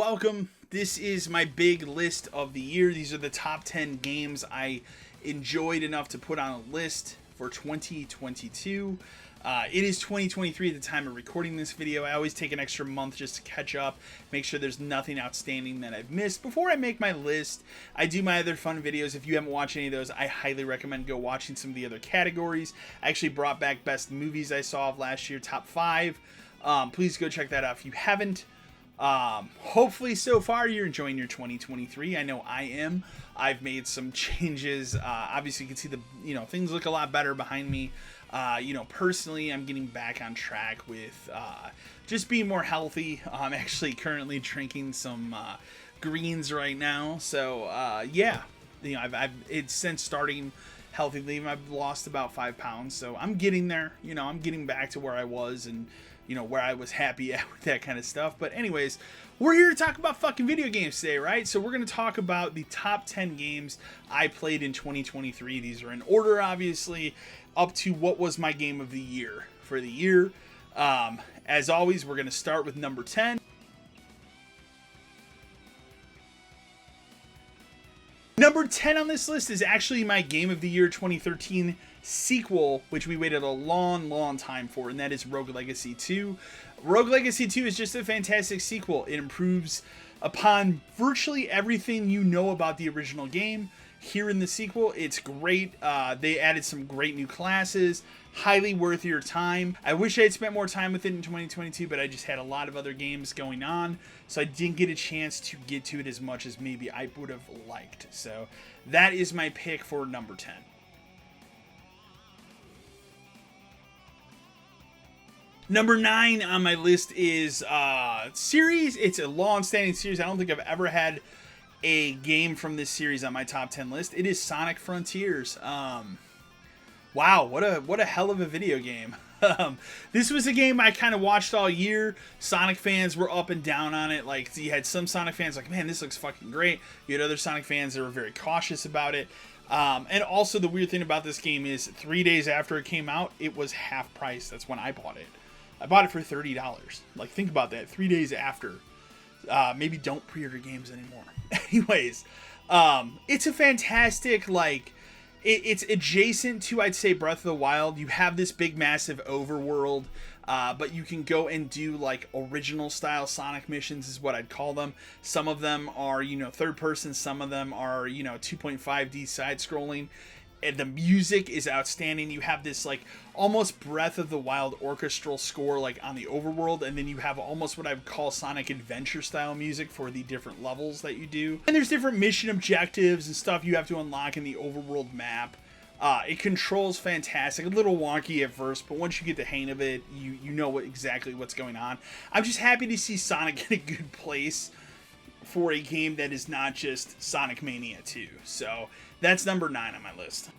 welcome. This is my big list of the year. These are the top 10 games I enjoyed enough to put on a list for 2022. It is 2023 at the time of recording this video. I always take an extra month just to catch up, make sure there's nothing outstanding that I've missed before I make my list. I do my other fun videos. If you haven't watched any of those, I highly recommend go watching some of the other categories. I actually brought back best movies I saw of last year, top 5. Please go check that out if you haven't. Hopefully so far you're enjoying your 2023. I know I am. I've made some changes. Obviously you can see things look a lot better behind me. Personally, I'm getting back on track with just being more healthy. I'm actually currently drinking some greens right now. So it's since starting healthy living, I've lost about 5 pounds. So I'm getting there. I'm getting back to where I was and where I was happy at with that kind of stuff. But anyways, we're here to talk about fucking video games today, right? So we're going to talk about the top 10 games I played in 2023. These are in order, obviously, up to what was my game of the year for the year. As always, we're going to start with number 10. Number 10 on this list is actually my Game of the Year 2013 sequel, which we waited a long time for, and that is Rogue Legacy 2. Rogue Legacy 2 is just a fantastic sequel. It improves upon virtually everything you know about the original game. Here in the sequel, it's great. They added some great new classes. Highly worth your time. I wish I had spent more time with it in 2022, but I just had a lot of other games going on, so I didn't get a chance to get to it as much as maybe I would have liked. So that is my pick for number 10. Number 9 on my list is series. It's a long-standing series. I don't think I've ever had a game from this series on my top 10 list. It is Sonic Frontiers. Wow, what a hell of a video game. This was a game I kind of watched all year. Sonic fans were up and down on it. Like, you had some Sonic fans like, man, this looks fucking great. You had other Sonic fans that were very cautious about it. And also the weird thing about this game is 3 days after it came out, it was half price. That's when I bought it. I bought it for $30. Like, think about that. 3 days after. Maybe don't pre-order games anymore. Anyways, it's a fantastic, it's adjacent to, I'd say, Breath of the Wild. You have this big, massive overworld, but you can go and do, original style Sonic missions is what I'd call them. Some of them are, third person. Some of them are, 2.5D side-scrolling. And the music is outstanding. You have this almost Breath of the Wild orchestral score on the overworld, and then you have almost what I would call Sonic Adventure style music for the different levels that you do. And there's different mission objectives and stuff you have to unlock in the overworld map. It controls fantastic. A little wonky at first, but once you get the hang of it, you know exactly what's going on. I'm just happy to see Sonic in a good place for a game that is not just Sonic Mania 2. So that's number 9 on my list.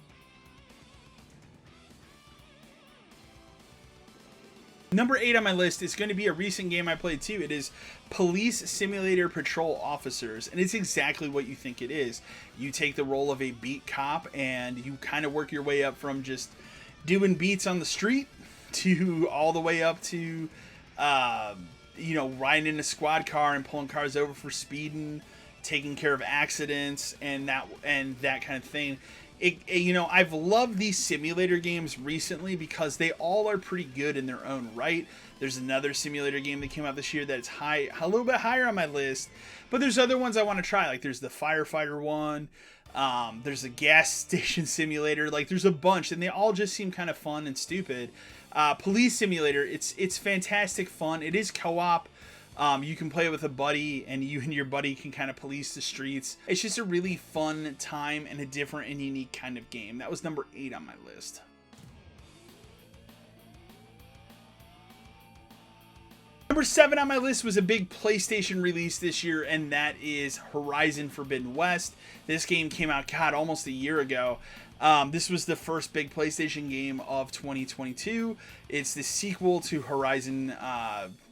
Number 8 on my list is going to be a recent game I played too. It is Police Simulator Patrol Officers, and it's exactly what you think it is. You take the role of a beat cop, and you kind of work your way up from just doing beats on the street to all the way up to riding in a squad car and pulling cars over for speeding, taking care of accidents, and that kind of thing. I've loved these simulator games recently because they all are pretty good in their own right. There's another simulator game that came out this year that's a little bit higher on my list, but there's other ones I want to try. Like, there's the firefighter one. There's a gas station simulator. There's a bunch, and they all just seem kind of fun and stupid. Police Simulator, it's fantastic fun. It is co-op. You can play with a buddy, and you and your buddy can kind of police the streets. It's just a really fun time and a different and unique kind of game. That was number 8 on my list. Number 7 on my list was a big PlayStation release this year, and that is Horizon Forbidden West. This game came out, almost a year ago. This was the first big PlayStation game of 2022. It's the sequel to Horizon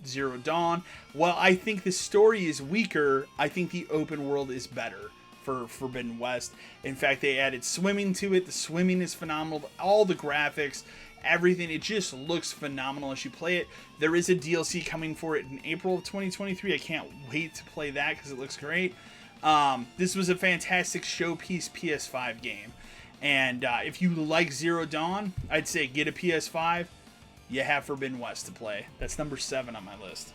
Zero Dawn. While I think the story is weaker, I think the open world is better for Forbidden West. In fact, they added swimming to it. The swimming is phenomenal. All the graphics, everything. It just looks phenomenal as you play it. There is a DLC coming for it in April of 2023. I can't wait to play that because it looks great. This was a fantastic showpiece PS5 game. And if you like Zero Dawn, I'd say get a PS5. You have Forbidden West to play. That's number 7 on my list.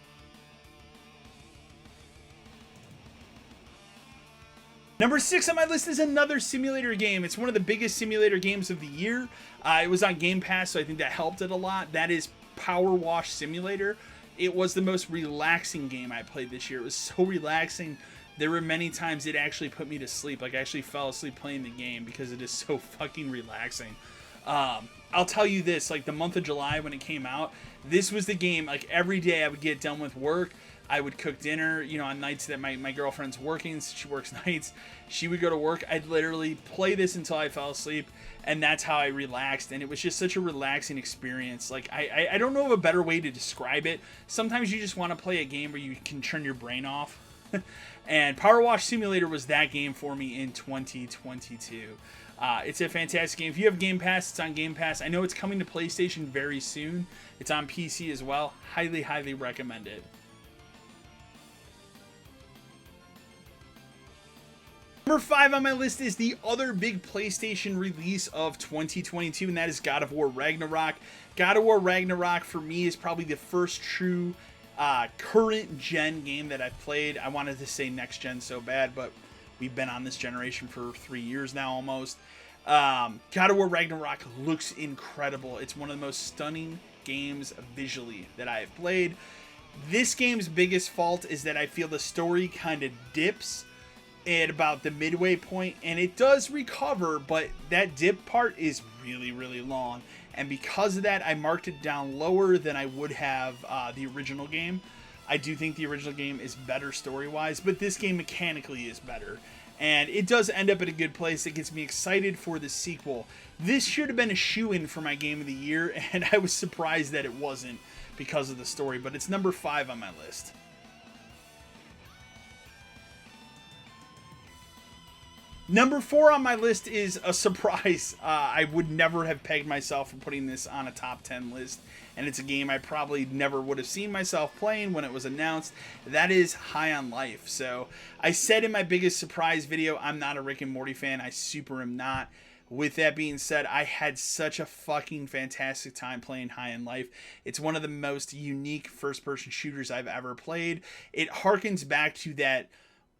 Number 6 on my list is another simulator game. It's one of the biggest simulator games of the year. It was on Game Pass, so I think that helped it a lot. That is Power Wash Simulator. It was the most relaxing game I played this year. It was so relaxing. There were many times it actually put me to sleep. Like, I actually fell asleep playing the game because it is so fucking relaxing. I'll tell you this, like the month of July when it came out, this was the game, like every day I would get done with work, I would cook dinner, you know, on nights that my girlfriend's working, she works nights, she would go to work, I'd literally play this until I fell asleep, and that's how I relaxed, and it was just such a relaxing experience. Like, I don't know of a better way to describe it. Sometimes you just want to play a game where you can turn your brain off, and Power Wash Simulator was that game for me in 2022. It's a fantastic game. If you have Game Pass, it's on Game Pass. I know it's coming to PlayStation very soon. It's on PC as well. Highly, highly recommend it. Number 5 on my list is the other big PlayStation release of 2022, and that is God of War Ragnarok. God of War Ragnarok, for me, is probably the first true current gen game that I've played. I wanted to say next gen so bad, but we've been on this generation for 3 years now almost. God of War Ragnarok looks incredible. It's one of the most stunning games visually that I have played. This game's biggest fault is that I feel the story kind of dips at about the midway point, and it does recover, but that dip part is really, really long. And because of that, I marked it down lower than I would have the original game. I do think the original game is better story-wise, but this game mechanically is better. And it does end up at a good place. It gets me excited for the sequel. This should have been a shoo-in for my game of the year, and I was surprised that it wasn't because of the story, but it's number 5 on my list. Number 4 on my list is a surprise. I would never have pegged myself for putting this on a top 10 list, and it's a game I probably never would have seen myself playing when it was announced. That is High on Life. So I said in my biggest surprise video, I'm not a Rick and Morty fan. I super am not. With that being said, I had such a fucking fantastic time playing High on Life. It's one of the most unique first-person shooters I've ever played. It harkens back to that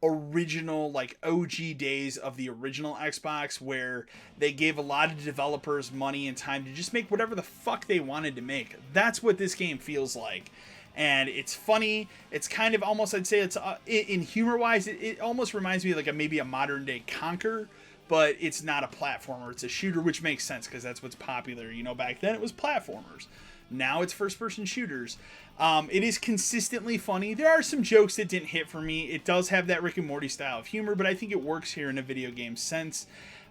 original, like, OG days of the original Xbox, where they gave a lot of developers money and time to just make whatever the fuck they wanted to make. That's what this game feels like. And it's funny. It's kind of almost, I'd say it's in humor wise, it almost reminds me of like maybe a modern day Conquer, but it's not a platformer. It's a shooter, which makes sense because that's what's popular. You know, back then it was platformers. Now it's first-person shooters. It is consistently funny. There are some jokes that didn't hit for me. It does have that Rick and Morty style of humor, but I think it works here in a video game sense.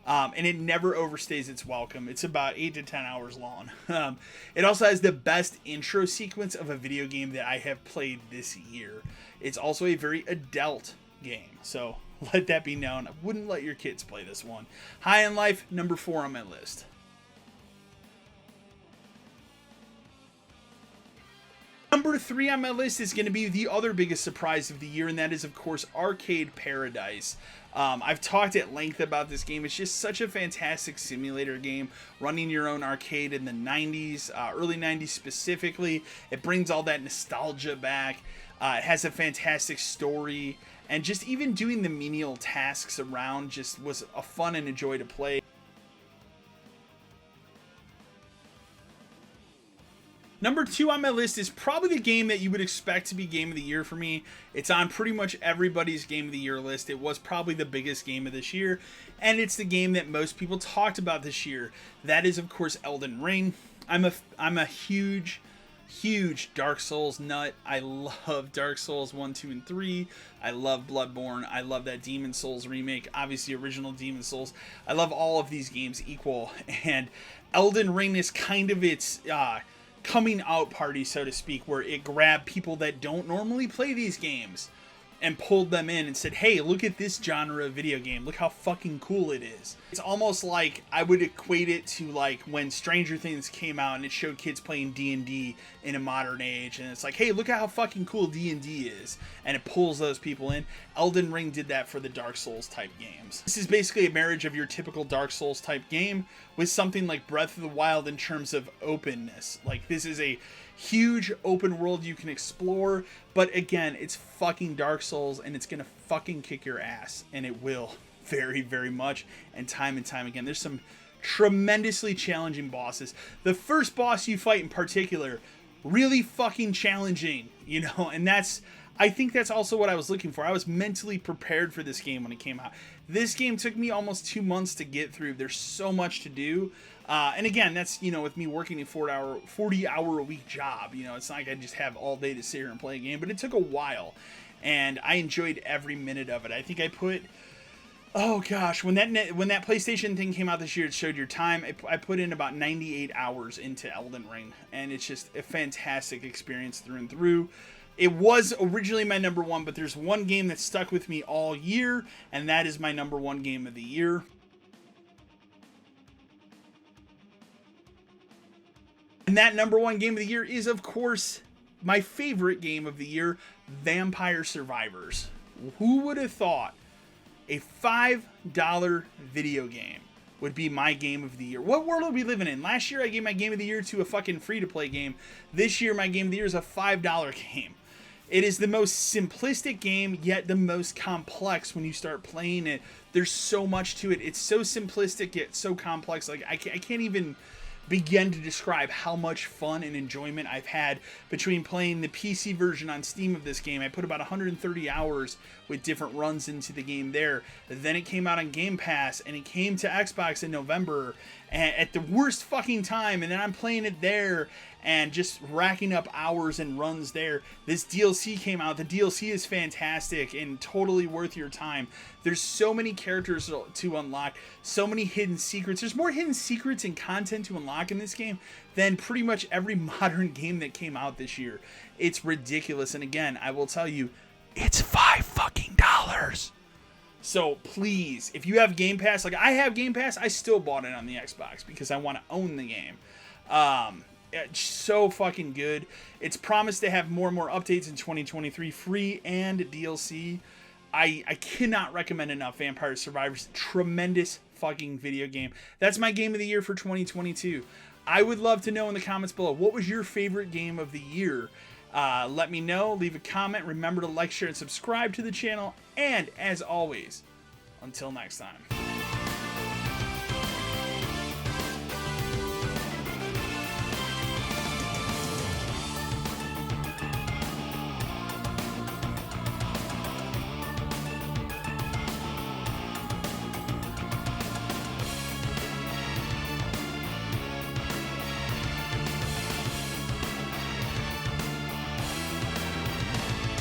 And it never overstays its welcome. It's about 8 to 10 hours long. It also has the best intro sequence of a video game that I have played this year. It's also a very adult game, so let that be known. I wouldn't let your kids play this one. High on Life, number 4 on my list. Number 3 on my list is going to be the other biggest surprise of the year, and that is, of course, Arcade Paradise. I've talked at length about this game. It's just such a fantastic simulator game, running your own arcade in the 90s, early 90s specifically. It brings all that nostalgia back. It has a fantastic story, and just even doing the menial tasks around just was a fun and a joy to play. Number 2 on my list is probably the game that you would expect to be Game of the Year for me. It's on pretty much everybody's Game of the Year list. It was probably the biggest game of this year, and it's the game that most people talked about this year. That is, of course, Elden Ring. I'm a huge Dark Souls nut. I love Dark Souls 1, 2, and 3. I love Bloodborne. I love that Demon Souls remake. Obviously, original Demon Souls. I love all of these games equal, and Elden Ring is kind of its coming out party, so to speak, where it grabbed people that don't normally play these games and pulled them in and said, hey, look at this genre of video game. Look how fucking cool it is. It's almost like I would equate it to like when Stranger Things came out and it showed kids playing D&D in a modern age. And it's like, hey, look at how fucking cool D&D is. And it pulls those people in. Elden Ring did that for the Dark Souls type games. This is basically a marriage of your typical Dark Souls type game with something like Breath of the Wild in terms of openness. Like, this is a huge open world you can explore, but again, it's fucking Dark Souls, and it's gonna fucking kick your ass, and it will very, very much, and time again. There's some tremendously challenging bosses. The first boss you fight in particular, really fucking challenging, you know, and I think that's also what I was looking for. I was mentally prepared for this game when it came out. This game took me almost 2 months to get through. There's so much to do. And again, that's, you know, with me working a 40-hour a week job, you know, it's not like I just have all day to sit here and play a game, but it took a while, and I enjoyed every minute of it. I think I put, oh gosh, when that PlayStation thing came out this year, it showed your time. I put in about 98 hours into Elden Ring, and it's just a fantastic experience through and through. It was originally my number one, but there's one game that stuck with me all year, and that is my number one game of the year. And that number one game of the year is, of course, my favorite game of the year, Vampire Survivors. Who would have thought a $5 video game would be my game of the year? What world are we living in? Last year I gave my game of the year to a fucking free-to-play game. This year my game of the year is a $5 game. It is the most simplistic game, yet the most complex when you start playing it. There's so much to it. It's so simplistic, yet so complex. Like, I can't even begin to describe how much fun and enjoyment I've had between playing the PC version on Steam of this game. I put about 130 hours with different runs into the game there. Then it came out on Game Pass, and it came to Xbox in November at the worst fucking time, and then I'm playing it there and just racking up hours and runs there. This DLC came out. The DLC is fantastic and totally worth your time. There's so many characters to unlock, so many hidden secrets. There's more hidden secrets and content to unlock in this game than pretty much every modern game that came out this year. It's ridiculous, and again, I will tell you, it's $5 fucking. So please, if you have Game Pass, like I have Game Pass, I still bought it on the Xbox because I want to own the game. It's so fucking good. It's promised to have more and more updates in 2023, free and DLC. I cannot recommend enough Vampire Survivors. Tremendous fucking video game. That's my game of the year for 2022. I would love to know in the comments below, what was your favorite game of the year? Let me know. Leave a comment. Remember to like, share, and subscribe to the channel. And as always, until next time.